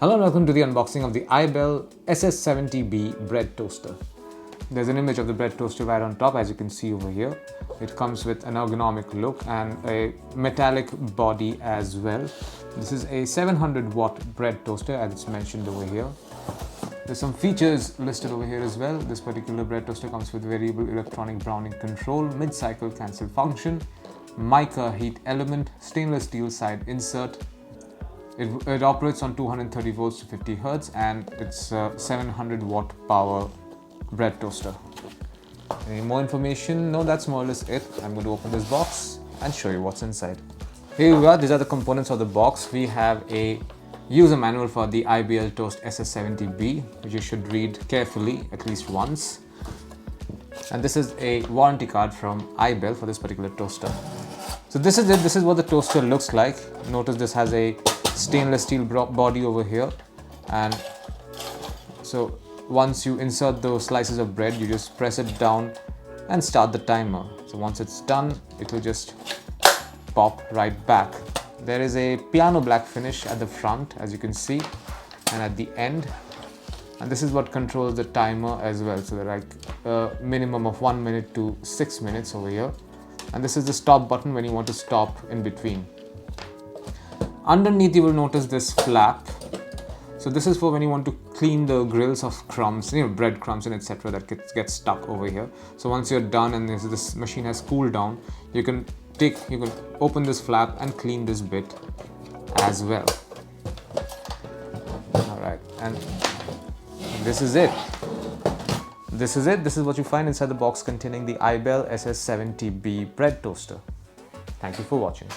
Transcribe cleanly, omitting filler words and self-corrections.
Hello and welcome to the unboxing of the iBELL SS70B bread toaster. There's an image of the bread toaster right on top, as you can see over here. It comes with an ergonomic look and a metallic body as well. This is a 700-watt bread toaster, as it's mentioned over here. There's some features listed over here as well. This particular bread toaster comes with variable electronic browning control, mid-cycle cancel function, Mica heat element, stainless steel side insert. It operates on 230 volts to 50 Hz and it's a 700 watt power bread toaster. Any more information? No, that's more or less it. I'm going to open this box and show you what's inside. Here we are. These are the components of the box. We have a user manual for the iBELL Toast SS70B, which you should read carefully at least once. And this is a warranty card from iBELL for this particular toaster. So this is it. This is what the toaster looks like. Notice this has a stainless steel body over here, and so once you insert those slices of bread, you just press it down and start the timer. So once it's done, it will just pop right back. There is a piano black finish at the front, as you can see, and at the end, and this is what controls the timer as well. So they're like a minimum of 1 minute to 6 minutes over here, and this is the stop button when you want to stop in between. Underneath you will notice this flap. So this is for when you want to clean the grills of crumbs, bread crumbs and etc. that gets stuck over here. So once you're done and this machine has cooled down, you can open this flap and clean this bit as well. Alright, and this is it. This is what you find inside the box containing the iBELL SS70B bread toaster. Thank you for watching.